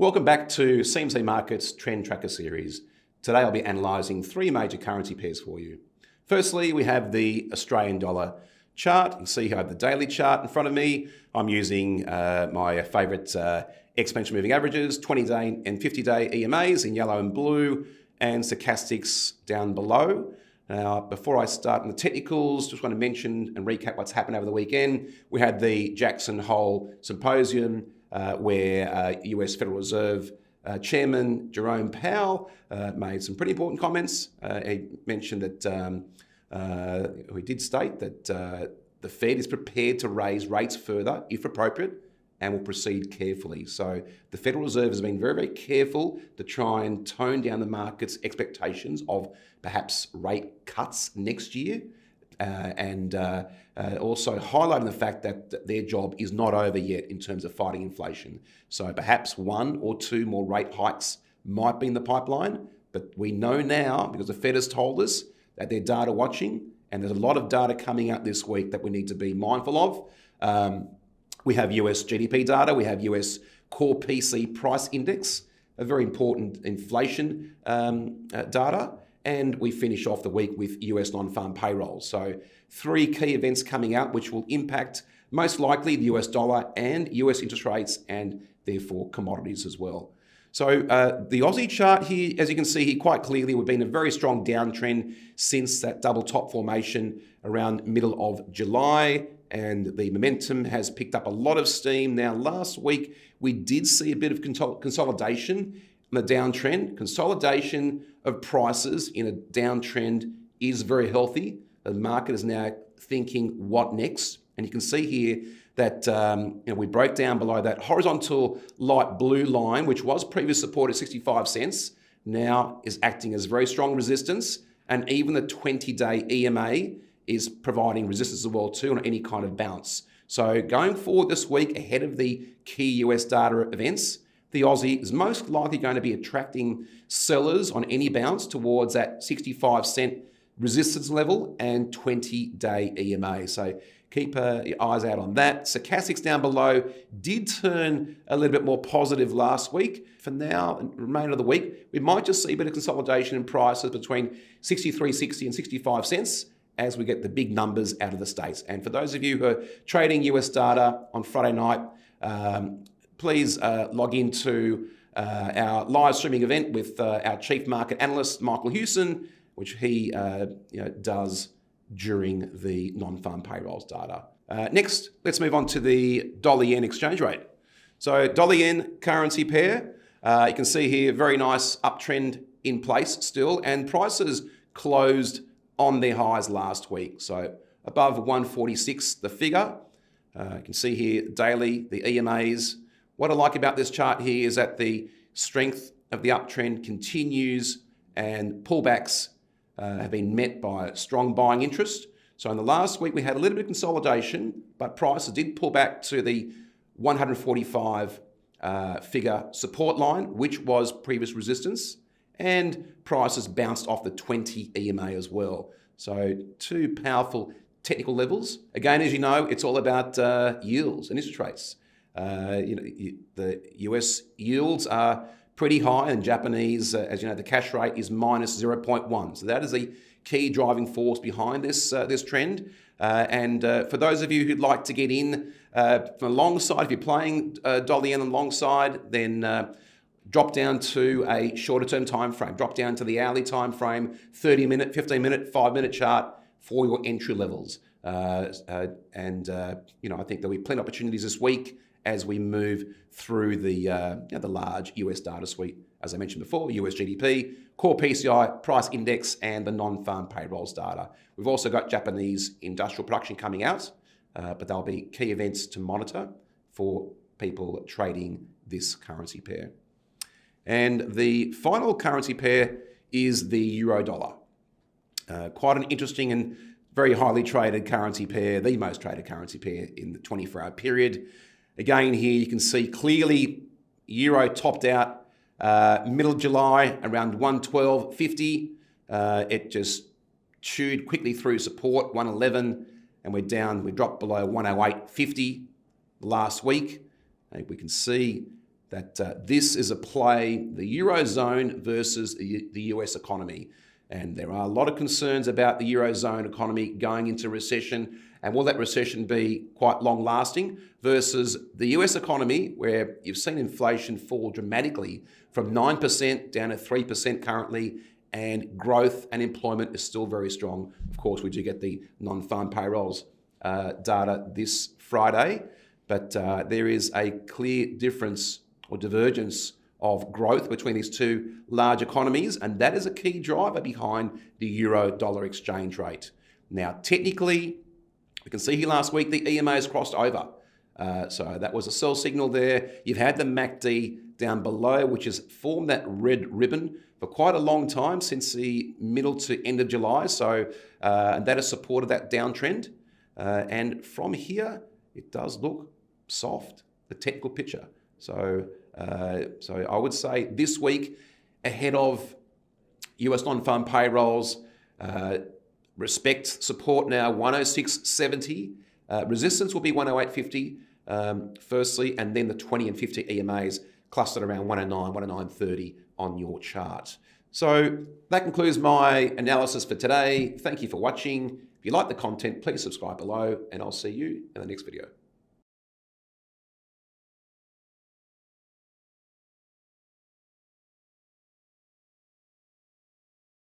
Welcome back to CMC Markets Trend Tracker series. Today I'll be analysing three major currency pairs for you. Firstly, we have the Australian dollar chart. You can see here I have the daily chart in front of me. I'm using my favourite exponential moving averages, 20-day and 50-day EMAs in yellow and blue, and stochastics down below. Now, before I start on the technicals, just want to mention and recap what's happened over the weekend. We had the Jackson Hole Symposium, where US Federal Reserve Chairman Jerome Powell made some pretty important comments. He mentioned that he did state that the Fed is prepared to raise rates further, if appropriate, and will proceed carefully. So the Federal Reserve has been very, very careful to try and tone down the market's expectations of perhaps rate cuts next year. And also highlighting the fact that their job is not over yet in terms of fighting inflation. So perhaps one or two more rate hikes might be in the pipeline, but we know now, because the Fed has told us, that they're data watching, and there's a lot of data coming out this week that we need to be mindful of. We have US GDP data, we have US core PC price index, a very important inflation data, and we finish off the week with US non-farm payrolls. So three key events coming out which will impact most likely the US dollar and US interest rates and therefore commodities as well. So the Aussie chart here, as you can see here quite clearly, we've been a very strong downtrend since that double top formation around middle of July, and the momentum has picked up a lot of steam. Now, last week, we did see a bit of consolidation in the downtrend. Consolidation of prices in a downtrend is very healthy. The market is now thinking, what next? And you can see here that we broke down below that horizontal light blue line, which was previous support at 65 cents, now is acting as very strong resistance. And even the 20-day EMA is providing resistance as well too on any kind of bounce. So going forward this week, ahead of the key US data events, the Aussie is most likely going to be attracting sellers on any bounce towards that 65 cent resistance level and 20-day EMA. So keep your eyes out on that. Stochastics down below did turn a little bit more positive last week. For now, and remainder of the week, we might just see a bit of consolidation in prices between 63.60 and 65 cents as we get the big numbers out of the States. And for those of you who are trading US data on Friday night, please log into our live streaming event with our chief market analyst, Michael Hewson, which he does during the non-farm payrolls data. Next, let's move on to the dollar-yen exchange rate. So dollar-yen currency pair, you can see here, very nice uptrend in place still, and prices closed on their highs last week. So above 146, the figure. You can see here daily, the EMAs. What I like about this chart here is that the strength of the uptrend continues and pullbacks have been met by strong buying interest. So in the last week, we had a little bit of consolidation, but prices did pull back to the 145 figure support line, which was previous resistance, and prices bounced off the 20 EMA as well. So two powerful technical levels. Again, as you know, it's all about yields and interest rates. The US yields are pretty high, and Japanese, as you know, the cash rate is minus 0.1. So that is the key driving force behind this trend. And for those of you who'd like to get in from the long side, if you're playing dollar yen on the long side, then drop down to a shorter term time frame. Drop down to the hourly time frame, 30-minute, 15-minute, 5-minute chart for your entry levels. I think there'll be plenty of opportunities this week as we move through the large US data suite, as I mentioned before, US GDP, core PCI, price index, and the non-farm payrolls data. We've also got Japanese industrial production coming out, but they'll be key events to monitor for people trading this currency pair. And the final currency pair is the euro dollar. Quite an interesting and very highly traded currency pair, the most traded currency pair in the 24-hour period. Again, here you can see clearly euro topped out middle of July around 112.50. It just chewed quickly through support, 111, and we're down. We dropped below 108.50 last week. We can see that this is a play, the Eurozone versus the US economy. And there are a lot of concerns about the Eurozone economy going into recession. And will that recession be quite long lasting versus the US economy, where you've seen inflation fall dramatically from 9% down to 3% currently, and growth and employment is still very strong. Of course, we do get the non-farm payrolls data this Friday, but there is a clear difference or divergence of growth between these two large economies, and that is a key driver behind the euro-dollar exchange rate. Now, technically, we can see here last week the EMA has crossed over. So that was a sell signal there. You've had the MACD down below, which has formed that red ribbon for quite a long time, since the middle to end of July. So and that has supported that downtrend. And from here, it does look soft, the technical picture. So I would say this week, ahead of US non-farm payrolls, respect support now 106.70. Resistance will be 108.50 firstly, and then the 20 and 50 EMAs clustered around 109, 109.30 on your chart. So that concludes my analysis for today. Thank you for watching. If you like the content, please subscribe below, and I'll see you in the next video.